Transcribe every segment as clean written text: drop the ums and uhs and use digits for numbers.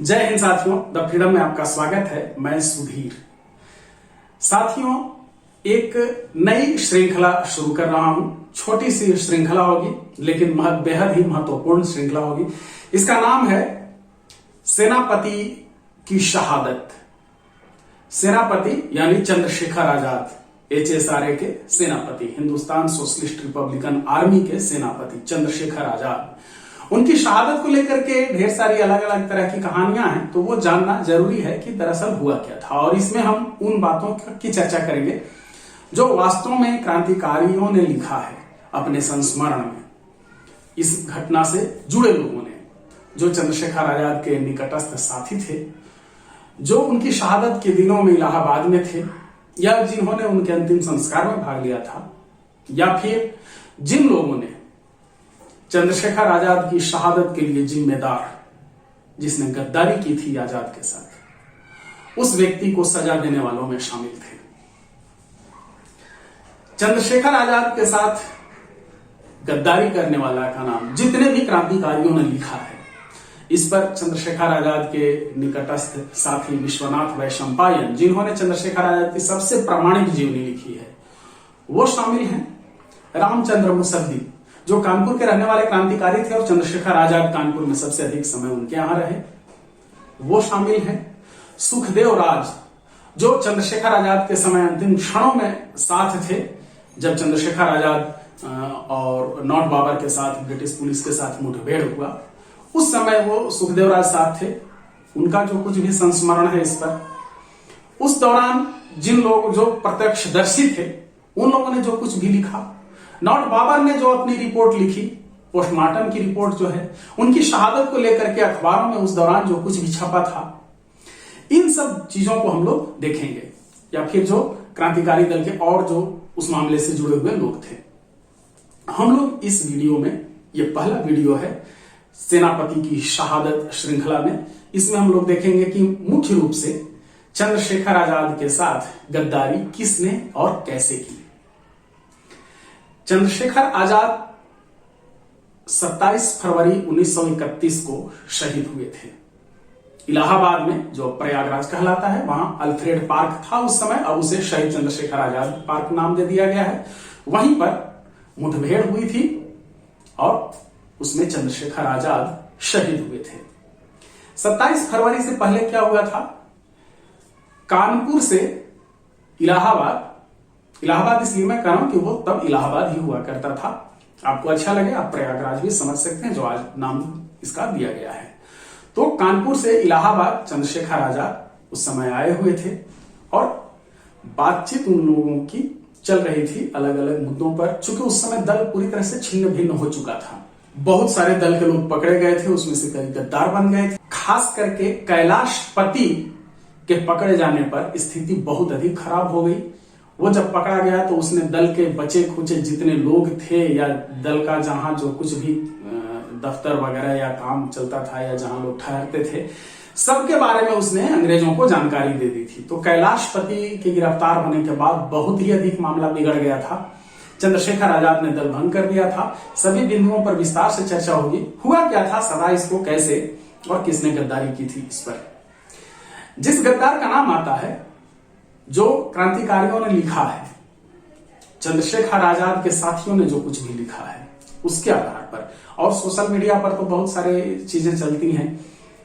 जय हिंद साथियों, the freedom में आपका स्वागत है। मैं सुधीर। साथियों, एक नई श्रृंखला शुरू कर रहा हूं। छोटी सी श्रृंखला होगी लेकिन बेहद ही महत्वपूर्ण श्रृंखला होगी। इसका नाम है सेनापति की शहादत। सेनापति यानी चंद्रशेखर आजाद, HSRA के सेनापति, हिंदुस्तान सोशलिस्ट रिपब्लिकन आर्मी के सेनापति चंद्रशेखर आजाद। उनकी शहादत को लेकर के ढेर सारी अलग अलग तरह की कहानियां हैं, तो वो जानना जरूरी है कि दरअसल हुआ क्या था। और इसमें हम उन बातों की चर्चा करेंगे जो वास्तव में क्रांतिकारियों ने लिखा है अपने संस्मरण में। इस घटना से जुड़े लोगों ने, जो चंद्रशेखर आजाद के निकटस्थ साथी थे, जो उनकी शहादत के दिनों में इलाहाबाद में थे, या जिन्होंने उनके अंतिम संस्कार में भाग लिया था, या फिर जिन लोगों ने चंद्रशेखर आजाद की शहादत के लिए जिम्मेदार, जिसने गद्दारी की थी आजाद के साथ, उस व्यक्ति को सजा देने वालों में शामिल थे। चंद्रशेखर आजाद के साथ गद्दारी करने वाला का नाम जितने भी क्रांतिकारियों ने लिखा है, इस पर चंद्रशेखर आजाद के निकटस्थ साथी विश्वनाथ वैशंपायन, जिन्होंने चंद्रशेखर आजाद की सबसे प्रामाणिक जीवनी लिखी है, वो शामिल हैं। रामचंद्र मुसद्दी, जो कानपुर के रहने वाले क्रांतिकारी थे और चंद्रशेखर आजाद कानपुर में सबसे अधिक समय उनके यहां रहे, वो शामिल हैं। सुखदेव राज, जो चंद्रशेखर आजाद के समय अंतिम क्षणों में साथ थे, जब चंद्रशेखर आजाद और नॉट बाबर के साथ, ब्रिटिश पुलिस के साथ मुठभेड़ हुआ, उस समय वो सुखदेव राज साथ थे। उनका जो कुछ भी संस्मरण है इस पर, उस दौरान जिन लोग जो प्रत्यक्षदर्शी थे, उन लोगों ने जो कुछ भी लिखा, नॉट बाबर ने जो अपनी रिपोर्ट लिखी, पोस्टमार्टम की रिपोर्ट जो है, उनकी शहादत को लेकर के अखबारों में उस दौरान जो कुछ भी छपा था, इन सब चीजों को हम लोग देखेंगे। या फिर जो क्रांतिकारी दल के और जो उस मामले से जुड़े हुए लोग थे, हम लोग इस वीडियो में, ये पहला वीडियो है सेनापति की शहादत श्रृंखला में, इसमें हम लोग देखेंगे कि मुख्य रूप से चंद्रशेखर आजाद के साथ गद्दारी किसने और कैसे की। चंद्रशेखर आजाद 27 फरवरी 1931 को शहीद हुए थे। इलाहाबाद में, जो प्रयागराज कहलाता है, वहां अल्फ्रेड पार्क था उस समय, अब उसे शहीद चंद्रशेखर आजाद पार्क नाम दे दिया गया है। वहीं पर मुठभेड़ हुई थी और उसमें चंद्रशेखर आजाद शहीद हुए थे। 27 फरवरी से पहले क्या हुआ था? कानपुर से इलाहाबाद इसलिए मैं कह रहा हूं कि वो तब इलाहाबाद ही हुआ करता था। आपको अच्छा लगे आप प्रयागराज भी समझ सकते हैं, जो आज नाम इसका दिया गया है। तो कानपुर से इलाहाबाद चंद्रशेखर आजाद उस समय आए हुए थे और बातचीत उन लोगों की चल रही थी अलग अलग मुद्दों पर। चूंकि उस समय दल पूरी तरह से छिन्न भिन्न हो चुका था, बहुत सारे दल के लोग पकड़े गए थे, उसमें से कई गद्दार बन गए थे। खास करके कैलाशपति के पकड़े जाने पर स्थिति बहुत अधिक खराब हो गई। वो जब पकड़ा गया तो उसने दल के बचे खुचे जितने लोग थे, या दल का जहां जो कुछ भी दफ्तर वगैरह या काम चलता था, या जहां लोग ठहरते थे, सबके बारे में उसने अंग्रेजों को जानकारी दे दी थी। तो कैलाशपति के गिरफ्तार होने के बाद बहुत ही अधिक मामला बिगड़ गया था। चंद्रशेखर आजाद ने दल भंग कर दिया था। सभी बिंदुओं पर विस्तार से चर्चा होगी। हुआ क्या था, सदा इसको कैसे और किसने गद्दारी की थी, इस पर। जिस गद्दार का नाम आता है, जो क्रांतिकारियों ने लिखा है, चंद्रशेखर आजाद के साथियों ने जो कुछ भी लिखा है, उसके आधार पर, और सोशल मीडिया पर तो बहुत सारे चीजें चलती हैं,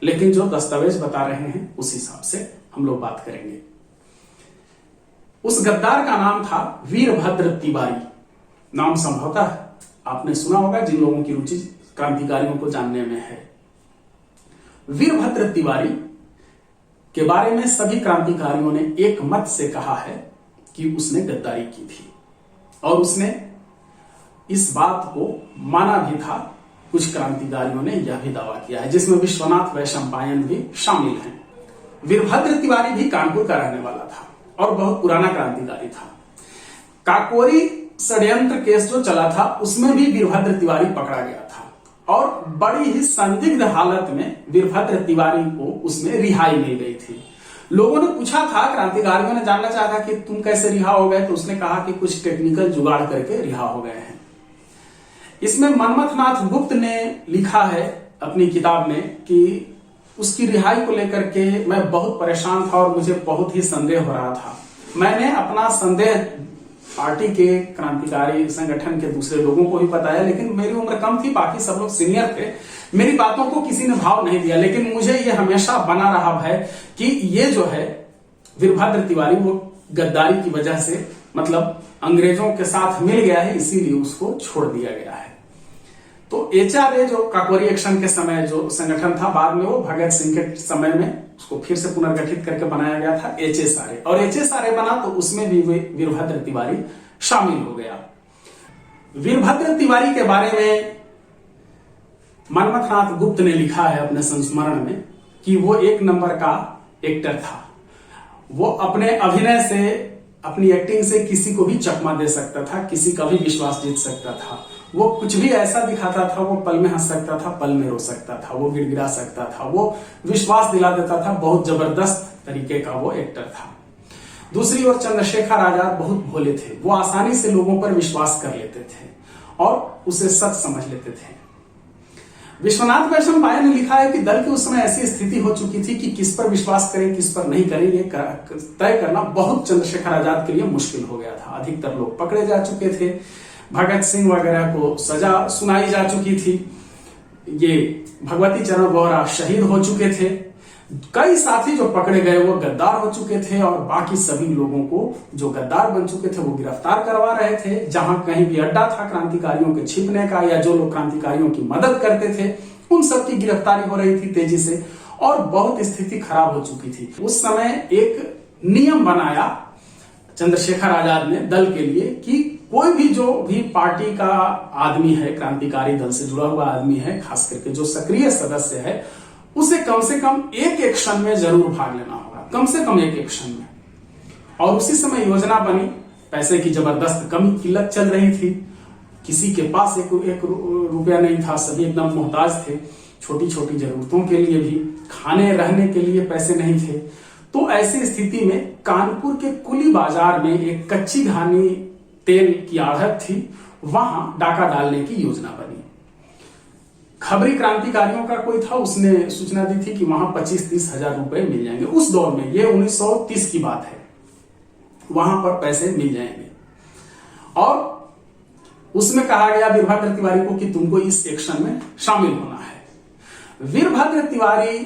लेकिन जो दस्तावेज बता रहे हैं उस हिसाब से हम लोग बात करेंगे। उस गद्दार का नाम था वीरभद्र तिवारी। नाम संभवतः आपने सुना होगा, जिन लोगों की रुचि क्रांतिकारियों को जानने में है। वीरभद्र तिवारी के बारे में सभी क्रांतिकारियों ने एक मत से कहा है कि उसने गद्दारी की थी, और उसने इस बात को माना भी था। कुछ क्रांतिकारियों ने यह भी दावा किया है, जिसमें विश्वनाथ वैशंपायन भी शामिल हैं। वीरभद्र तिवारी भी कानपुर का रहने वाला था और बहुत पुराना क्रांतिकारी था। काकोरी षड्यंत्र केस जो चला था, उसमें भी वीरभद्र तिवारी पकड़ा गया था, और बड़ी ही संदिग्ध हालत में वीरभद्र तिवारी को उसमें रिहाई मिल गई थी। लोगों ने पूछा था, क्रांतिकारियों ने जानना चाहा था कि तुम कैसे रिहा हो गए, तो उसने कहा कि कुछ टेक्निकल जुगाड़ करके रिहा हो गए हैं। इसमें मनमथ नाथ गुप्त ने लिखा है अपनी किताब में कि उसकी रिहाई को लेकर के मैं बहुत परेशान था और मुझे बहुत ही संदेह हो रहा था। मैंने अपना संदेह पार्टी के क्रांतिकारी संगठन के दूसरे लोगों को भी बताया, लेकिन मेरी उम्र कम थी, बाकी सब लोग सीनियर थे। मेरी बातों को किसी ने भाव नहीं दिया, लेकिन मुझे ये हमेशा बना रहा भय कि ये जो है वीरभद्र तिवारी वो गद्दारी की वजह से, मतलब अंग्रेजों के साथ मिल गया है, इसीलिए उसको छोड़ दिया गया है। तो HRA जो काकोरी एक्शन के समय जो संगठन था, बाद में वो भगत सिंह के समय में उसको फिर से पुनर्गठित करके बनाया गया था HSRA, और HSRA बना तो उसमें भी वीरभद्र तिवारी शामिल हो गया। वीरभद्र तिवारी के बारे में मनमथनाथ गुप्त ने लिखा है अपने संस्मरण में कि वो एक नंबर का एक्टर था। वो अपने अभिनय से, अपनी एक्टिंग से किसी को भी चकमा दे सकता था, किसी का भी विश्वास जीत सकता था। वो कुछ भी ऐसा दिखाता था, वो पल में हंस सकता था, पल में रो सकता था, वो गिड़गिड़ा सकता था, वो विश्वास दिला देता था। बहुत जबरदस्त तरीके का वो एक्टर था। दूसरी ओर चंद्रशेखर आजाद बहुत भोले थे। वो आसानी से लोगों पर विश्वास कर लेते थे और उसे सच समझ लेते थे। विश्वनाथ वैष्णव पाया ने लिखा है कि दल की उस समय ऐसी स्थिति हो चुकी थी कि किस पर विश्वास करें, किस पर नहीं करें, ये तय करना बहुत चंद्रशेखर आजाद के लिए मुश्किल हो गया था। अधिकतर लोग पकड़े जा चुके थे, भगत सिंह वगैरह को सजा सुनाई जा चुकी थी, ये भगवती चरण वोहरा शहीद हो चुके थे, कई साथी जो पकड़े गए वो गद्दार हो चुके थे, और बाकी सभी लोगों को जो गद्दार बन चुके थे वो गिरफ्तार करवा रहे थे। जहां कहीं भी अड्डा था क्रांतिकारियों के छिपने का, या जो लोग क्रांतिकारियों की मदद करते थे, उन सब की गिरफ्तारी हो रही थी तेजी से, और बहुत स्थिति खराब हो चुकी थी। उस समय एक नियम बनाया चंद्रशेखर आजाद ने दल के लिए कि कोई भी जो भी पार्टी का आदमी है, क्रांतिकारी दल से जुड़ा हुआ आदमी है, खास करके जो सक्रिय सदस्य है, उसे कम से कम एक एक्शन में जरूर भाग लेना होगा, कम से कम एक एक्शन में। और उसी समय योजना बनी। पैसे की जबरदस्त कमी, किल्लत चल रही थी, किसी के पास एक रुपया नहीं था, सभी एकदम मोहताज थे। छोटी छोटी जरूरतों के लिए भी, खाने रहने के लिए पैसे नहीं थे। तो ऐसी स्थिति में कानपुर के कुली बाजार में एक कच्ची घानी तेल की आढ़त थी, वहां डाका डालने की योजना बनी। खबरी क्रांतिकारियों का कोई था, उसने सूचना दी थी कि वहां 25-30 हजार रुपए मिल जाएंगे। उस दौर में, ये 1930 की बात है, वहां पर पैसे मिल जाएंगे। और उसमें कहा गया वीरभद्र तिवारी को कि तुमको इस एक्शन में शामिल होना है। वीरभद्र तिवारी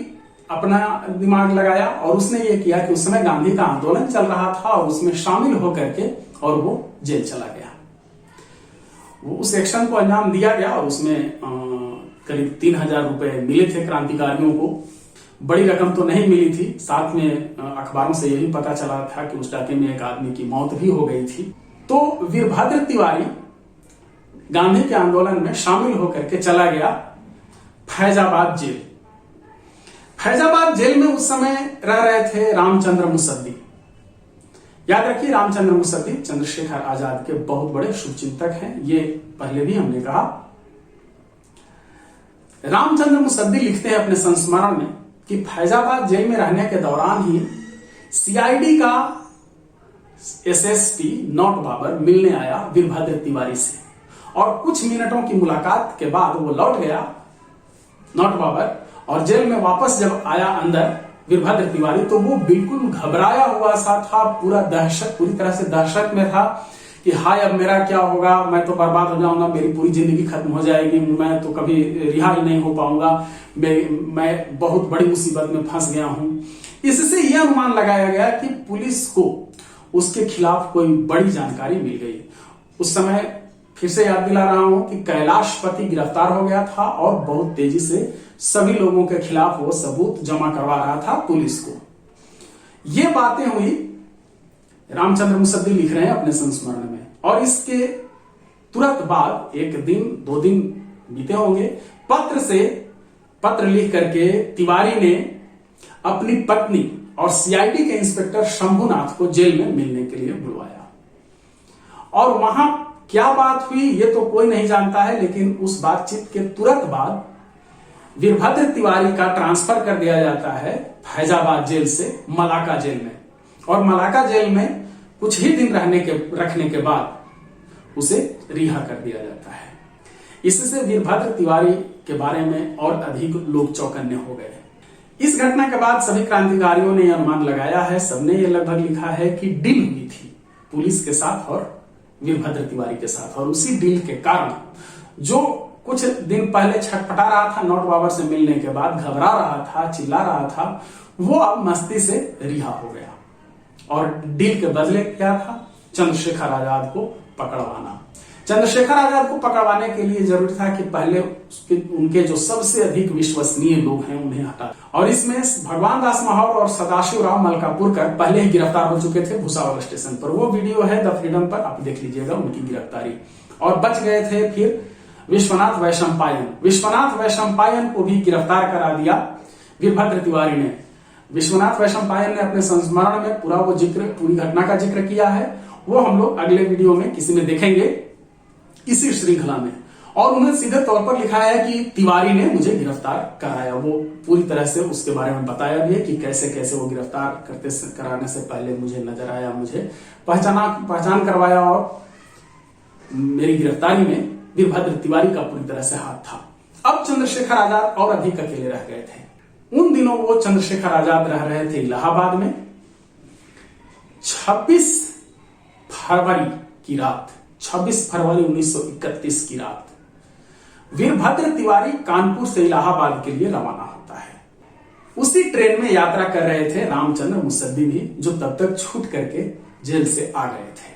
अपना दिमाग लगाया और उसने ये किया कि उस समय गांधी का आंदोलन चल रहा था और उसमें शामिल होकर के और वो जेल चला गया। वो उस एक्शन को अंजाम दिया गया और उसमें करीब 3000 रुपए मिले थे क्रांतिकारियों को। बड़ी रकम तो नहीं मिली थी। साथ में अखबारों से यही पता चला था कि उस डाके में एक आदमी की मौत भी हो गई थी। तो वीरभद्र तिवारी गांधी के आंदोलन में शामिल होकर के चला गया फैजाबाद जेल। फैजाबाद जेल में उस समय रह रहे थे रामचंद्र मुसद्दी। याद रखिए, रामचंद्र मुसद्दी चंद्रशेखर आजाद के बहुत बड़े शुभचिंतक हैं, ये पहले भी हमने कहा। रामचंद्र मुसद्दी लिखते हैं अपने संस्मरण में कि फैजाबाद जेल में रहने के दौरान ही CID का SSP नौट बाबर मिलने आया वीरभद्र तिवारी से, और कुछ मिनटों की मुलाकात के बाद वो लौट गया नौट बाबर, और जेल में वापस जब आया अंदर वीरभद्र तिवारी, तो वो बिल्कुल घबराया हुआ सा था, पूरी तरह से दहशत में था कि हाय अब मेरा क्या होगा, मैं तो बर्बाद हो जाऊंगा, मेरी पूरी जिंदगी खत्म हो जाएगी, मैं तो कभी रिहा ही नहीं हो पाऊंगा, मैं बहुत बड़ी मुसीबत में फंस गया हूं। इससे यह अनुमान लगाया गया कि पुलिस को उसके खिलाफ कोई बड़ी जानकारी मिल गई। उस समय फिर से याद दिला रहा हूं कि कैलाशपति गिरफ्तार हो गया था और बहुत तेजी से सभी लोगों के खिलाफ वो सबूत जमा करवा रहा था पुलिस को। ये बातें हुई, रामचंद्र मुसद्दी लिख रहे हैं अपने संस्मरण में, और इसके तुरंत बाद 1 दिन 2 दिन बीते होंगे, पत्र लिख करके तिवारी ने अपनी पत्नी और CID के इंस्पेक्टर शंभुनाथ को जेल में मिलने के लिए बुलवाया। और वहां क्या बात हुई ये तो कोई नहीं जानता है, लेकिन उस बातचीत के तुरंत बाद वीरभद्र तिवारी का ट्रांसफर कर दिया जाता है फैजाबाद जेल से मलाका जेल में, और मलाका जेल में कुछ ही दिन रखने के बाद उसे रिहा कर दिया जाता है। इससे वीरभद्र तिवारी के बारे में और अधिक लोग चौकन्ने हो गए। इस घटना के बाद सभी क्रांतिकारियों ने यह अनुमान लगाया है, सबने ये लगभग लिखा है कि डील हुई थी पुलिस के साथ और वीरभद्र तिवारी के साथ, और उसी डील के कारण जो कुछ दिन पहले छटपटा रहा था नोट बाबर से मिलने के बाद, घबरा रहा था, चिल्ला रहा था, वो अब मस्ती से रिहा हो गया। और डील के बदले क्या था? चंद्रशेखर आजाद को पकड़वाना। चंद्रशेखर आजाद को पकड़वाने के लिए जरूरी था कि पहले उनके जो सबसे अधिक विश्वसनीय लोग हैं उन्हें हटा, और इसमें भगवान दास माहौर और सदाशिव राव मलकापुरकर पहले ही गिरफ्तार हो चुके थे भुसावल स्टेशन पर। वो वीडियो है द फ्रीडम पर, आप देख लीजिएगा उनकी गिरफ्तारी। और बच गए थे फिर विश्वनाथ वैशंपायन। विश्वनाथ वैशंपायन को भी गिरफ्तार करा दिया वीरभद्र तिवारी ने। विश्वनाथ वैशंपायन ने अपने संस्मरण में पूरा वो पूरी घटना का जिक्र किया है, वो हम लोग अगले वीडियो में किसी में देखेंगे इसी श्रृंखला में। और उन्होंने सीधे तौर पर लिखा है कि तिवारी ने मुझे गिरफ्तार कराया। वो पूरी तरह से उसके बारे में बताया भी है कि कैसे कैसे वो गिरफ्तार कराने से पहले मुझे नजर आया, मुझे पहचान करवाया, और मेरी गिरफ्तारी में वीरभद्र तिवारी का पूरी तरह से हाथ था। अब चंद्रशेखर आजाद और अधिक अकेले रह गए थे। उन दिनों वो चंद्रशेखर आजाद रह रहे थे इलाहाबाद में। 26 फरवरी की रात, 26 फरवरी 1931 की रात वीरभद्र तिवारी कानपुर से इलाहाबाद के लिए रवाना होता है। उसी ट्रेन में यात्रा कर रहे थे रामचंद्र मुसद्दी भी, जो तब तक छूट करके जेल से आ गए थे।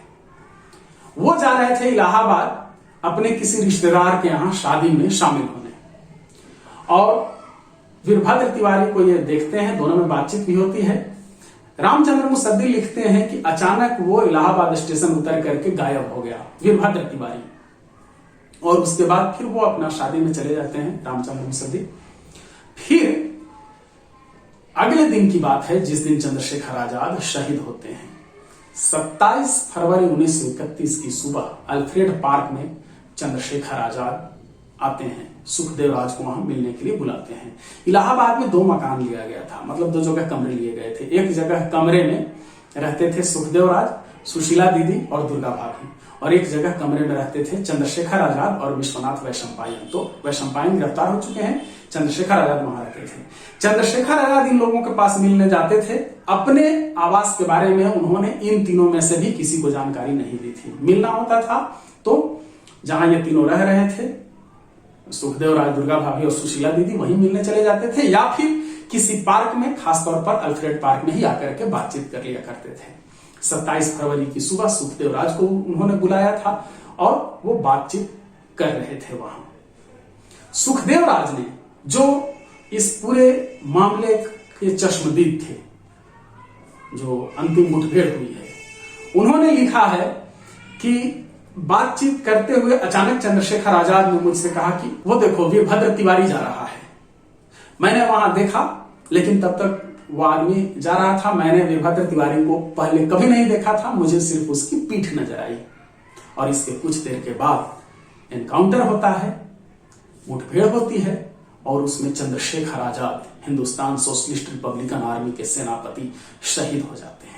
वो जा रहे थे इलाहाबाद अपने किसी रिश्तेदार के यहां शादी में शामिल होने, और वीरभद्र तिवारी को ये देखते हैं, दोनों में बातचीत भी होती है। रामचंद्र मुसद्दी लिखते हैं कि अचानक वो इलाहाबाद स्टेशन उतर करके गायब हो गया वीरभद्र तिवारी, और उसके बाद फिर वो अपना शादी में चले जाते हैं रामचंद्र मुसद्दी। फिर अगले दिन की बात है जिस दिन चंद्रशेखर आजाद शहीद होते हैं। 27 फरवरी 1931 की सुबह अल्फ्रेड पार्क में चंद्रशेखर आजाद आते हैं। सुखदेव राज को वहां मिलने के लिए बुलाते हैं। इलाहाबाद में 2 मकान लिया गया था, मतलब 2 जगह कमरे लिए गए थे। एक जगह कमरे में रहते थे सुखदेव राज, सुशीला दीदी और दुर्गा भाभी, और एक जगह कमरे में रहते थे चंद्रशेखर आजाद और विश्वनाथ वैशंपायन। तो वैशंपायन गिरफ्तार हो चुके हैं, चंद्रशेखर आजाद वहां रहते थे। चंद्रशेखर आजाद इन लोगों के पास मिलने जाते थे। अपने आवास के बारे में उन्होंने इन तीनों में से भी किसी को जानकारी नहीं दी थी। मिलना होता था तो जहां ये तीनों रह रहे थे, सुखदेव राज, दुर्गा भाभी और सुशीला दीदी, वहीं मिलने चले जाते थे, या फिर किसी पार्क में, खासतौर पर अल्फ्रेड पार्क में ही आकर के बातचीत कर लिया करते थे। 27 फरवरी की सुबह सुखदेव राज को उन्होंने बुलाया था और वो बातचीत कर रहे थे वहां। सुखदेव राज ने, जो इस पूरे मामले के चश्मदीद थे, जो अंतिम मुठभेड़ हुई है, उन्होंने लिखा है कि बातचीत करते हुए अचानक चंद्रशेखर आजाद ने मुझसे कहा कि वो देखो वीरभद्र तिवारी जा रहा है। मैंने वहां देखा, लेकिन तब तक वो आदमी जा रहा था। मैंने वीरभद्र तिवारी को पहले कभी नहीं देखा था, मुझे सिर्फ उसकी पीठ नजर आई। और इसके कुछ देर के बाद एनकाउंटर होता है, मुठभेड़ होती है, और उसमें Chandrashekhar Azad, Hindustan socialist Republican army के सेनापति, शहीद हो जाते हैं।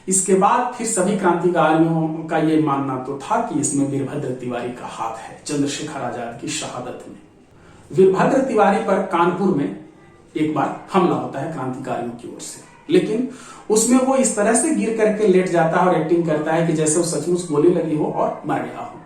इसके बाद फिर सभी क्रांतिकारियों का ये मानना तो था कि इसमें वीरभद्र तिवारी का हाथ है चंद्रशेखर आजाद की शहादत में। वीरभद्र तिवारी पर कानपुर में एक बार हमला होता है क्रांतिकारियों की ओर से, लेकिन उसमें वो इस तरह से गिर करके लेट जाता है और एक्टिंग करता है कि जैसे वो सचमुच गोली लगी हो और मर गया हो।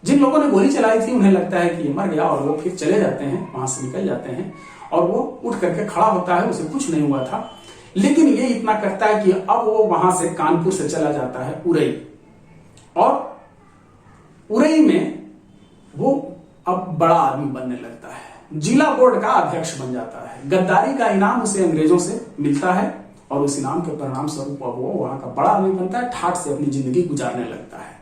जिन लोगों ने गोली चलाई थी उन्हें लगता है कि ये मर गया, और वो फिर चले जाते हैं, वहां से निकल जाते हैं, और वो उठ करके खड़ा होता है, उसे कुछ नहीं हुआ था। लेकिन ये इतना करता है कि अब वो वहां से कानपुर से चला जाता है उरई, और उरई में वो अब बड़ा आदमी बनने लगता है, जिला बोर्ड का अध्यक्ष बन जाता है। गद्दारी का इनाम उसे अंग्रेजों से मिलता है, और उस इनाम के परिणाम स्वरूप अब वो वहां का बड़ा आदमी बनता है, ठाठ से अपनी जिंदगी गुजारने लगता है।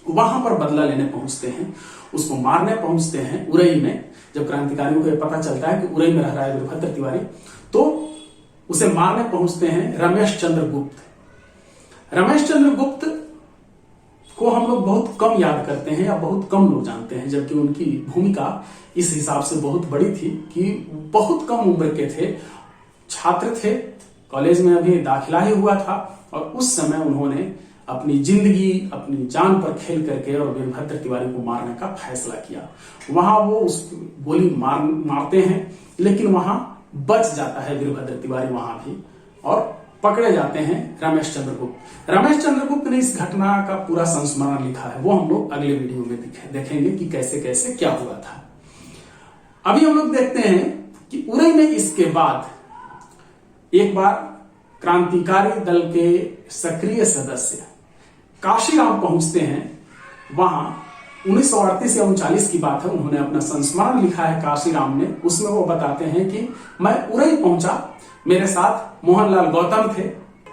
वहां पर बदला लेने पहुंचते हैं, उसको मारने पहुंचते हैं उरई में। जब क्रांतिकारियों को पता चलता है कि उरई में रह रहा है वीरभद्र तिवारी, तो उसे मारने पहुंचते हैं रमेश चंद्र गुप्त। रमेश चंद्र गुप्त को हम लोग बहुत कम याद करते हैं, या बहुत कम लोग जानते हैं, जबकि उनकी भूमिका इस हिसाब से बहुत बड़ी थी कि बहुत कम उम्र के थे, छात्र थे, कॉलेज में अभी दाखिला ही हुआ था, और उस समय उन्होंने अपनी जिंदगी, अपनी जान पर खेल करके और वीरभद्र तिवारी को मारने का फैसला किया। वहां वो उस गोली मारते हैं, लेकिन वहां बच जाता है वीरभद्र तिवारी वहां भी और पकड़े जाते हैं रमेश चंद्र गुप्त। रमेश चंद्र गुप्त ने इस घटना का पूरा संस्मरण लिखा है, वो हम लोग अगले वीडियो में देखेंगे कि कैसे कैसे क्या हुआ था। अभी हम लोग देखते हैं कि उरई में इसके बाद एक बार क्रांतिकारी दल के सक्रिय सदस्य काशीराम पहुंचते हैं वहां। 1938 या 39 की बात है, उन्होंने अपना संस्मरण लिखा है काशीराम ने। उसमें वो बताते हैं कि मैं उरई पहुंचा, मेरे साथ मोहनलाल गौतम थे,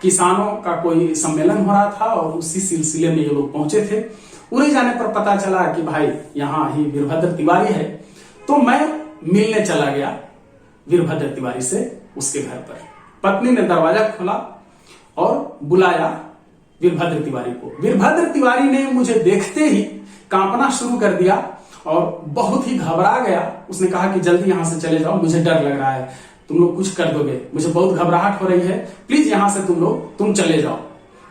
किसानों का कोई सम्मेलन हो रहा था और उसी सिलसिले में ये लोग पहुंचे थे। उरई जाने पर पता चला कि भाई यहाँ ही वीरभद्र तिवारी है, तो मैं मिलने चला गया वीरभद्र तिवारी से उसके घर पर। पत्नी ने दरवाजा खोला और बुलाया वीरभद्र तिवारी को। वीरभद्र तिवारी ने मुझे देखते ही कांपना शुरू कर दिया और बहुत ही घबरा गया। उसने कहा कि जल्दी यहां से चले जाओ, मुझे डर लग रहा है, तुम लोग कुछ कर दोगे, मुझे बहुत घबराहट हो रही है, प्लीज यहां से तुम चले जाओ।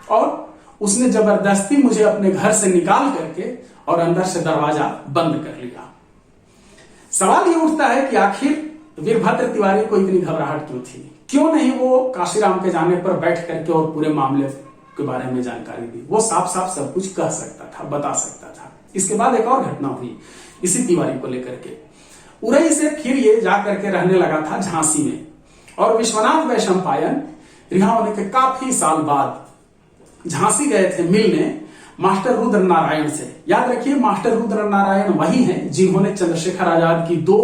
और उसने जबरदस्ती मुझे अपने घर से निकाल करके और अंदर से दरवाजा बंद कर लिया। सवाल ये उठता है कि आखिर वीरभद्र तिवारी को इतनी घबराहट क्यों थी? क्यों नहीं वो काशीराम के जाने पर बैठ करके और पूरे मामले के बारे में जानकारी दी? वो साफ साफ सब कुछ कह सकता था, बता सकता था। इसके बाद एक और घटना हुई इसी तिवारी को लेकर के। उरई से फिर ये जाकर के रहने लगा था झांसी में, और विश्वनाथ वैशंपायन रिहा होने के काफी साल बाद झांसी गए थे मिलने मास्टर रुद्र नारायण से। याद रखिए, मास्टर रुद्र नारायण वही हैं जिन्होंने चंद्रशेखर आजाद की 2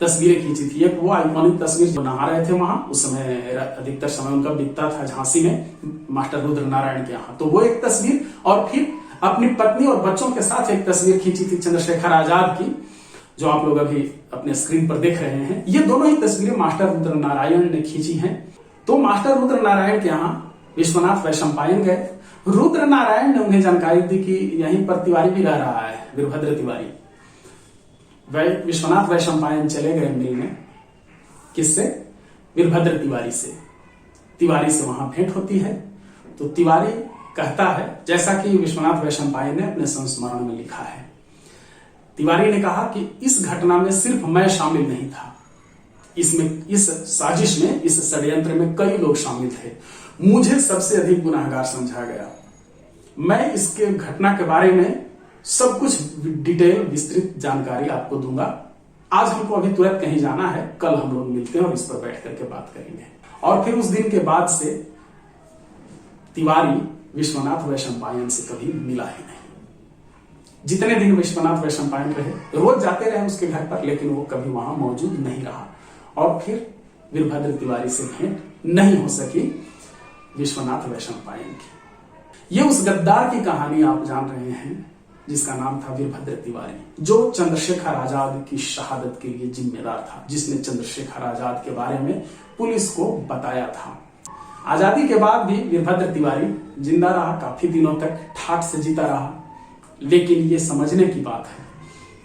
तस्वीरें खींची थी। एक वो आइकॉनिक तस्वीर जो नहा रहे थे वहां, उस समय अधिकतर समय उनका बीतता था झांसी में मास्टर रुद्र नारायण के यहाँ, तो वो एक तस्वीर, और फिर अपनी पत्नी और बच्चों के साथ एक तस्वीर खींची थी चंद्रशेखर आजाद की, जो आप लोग अभी अपने स्क्रीन पर देख रहे हैं। ये दोनों ही तस्वीरें मास्टर रुद्र नारायण ने खींची हैं। तो मास्टर रुद्र नारायण के यहाँ विश्वनाथ वैशंपायन गए। रुद्र नारायण ने उन्हें जानकारी दी कि यहीं पर तिवारी भी रह रहा है, वीरभद्र तिवारी। विश्वनाथ वैशंपायन चले गए मिलने, किससे? वीरभद्र तिवारी से। तिवारी से वहां भेंट होती है तो तिवारी कहता है, जैसा कि विश्वनाथ वैशंपायन ने अपने संस्मरण में लिखा है, तिवारी ने कहा कि इस घटना में सिर्फ मैं शामिल नहीं था, इसमें, इस साजिश में, इस षड्यंत्र में कई लोग शामिल थे। मुझे सबसे अधिक गुनाहगार समझा गया। मैं इसके घटना के बारे में सब कुछ डिटेल विस्तृत जानकारी आपको दूंगा। आज हमको अभी तुरंत कहीं जाना है, कल हम लोग मिलते हैं और इस पर बैठ करके बात करेंगे। और फिर उस दिन के बाद से तिवारी विश्वनाथ वैशंपायन से कभी मिला ही नहीं। जितने दिन विश्वनाथ वैशंपायन रहे, रोज जाते रहे उसके घर पर, लेकिन वो कभी वहां मौजूद नहीं रहा। और फिर वीरभद्र तिवारी से भेंट नहीं हो सकी विश्वनाथ वैशंपायन की। ये उस गद्दार की कहानी आप जान रहे हैं जिसका नाम था वीरभद्र तिवारी, जो चंद्रशेखर आजाद की शहादत के लिए जिम्मेदार था, जिसने चंद्रशेखर आजाद के बारे में पुलिस को बताया था। आजादी के बाद भी वीरभद्र तिवारी जिंदा रहा, काफी दिनों तक ठाठ से जीता रहा। लेकिन ये समझने की बात है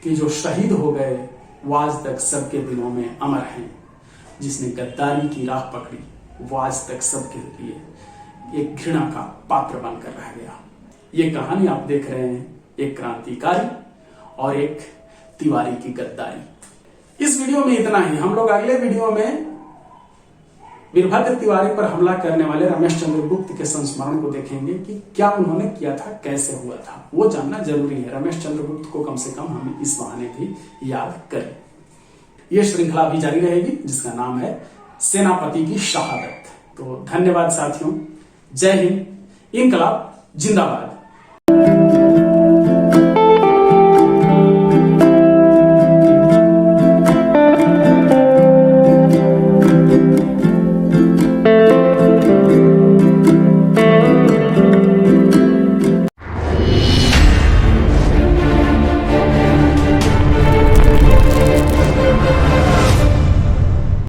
कि जो शहीद हो गए वो आज तक सबके दिलों में अमर हैं। जिसने गद्दारी की राह पकड़ी वो आज तक सबके लिए एक घृणा का पात्र बनकर रह गया। ये कहानी आप देख रहे हैं, एक क्रांतिकारी और एक तिवारी की गद्दारी। इस वीडियो में इतना ही। हम लोग अगले वीडियो में वीरभद्र तिवारी पर हमला करने वाले रमेश चंद्र गुप्त के संस्मरण को देखेंगे कि क्या उन्होंने किया था, कैसे हुआ था, वो जानना जरूरी है। रमेश चंद्र गुप्त को कम से कम हम इस बहाने भी याद करें। यह श्रृंखला भी जारी रहेगी जिसका नाम है सेनापति की शहादत। तो धन्यवाद साथियों, जय हिंद, इनकलाब जिंदाबाद।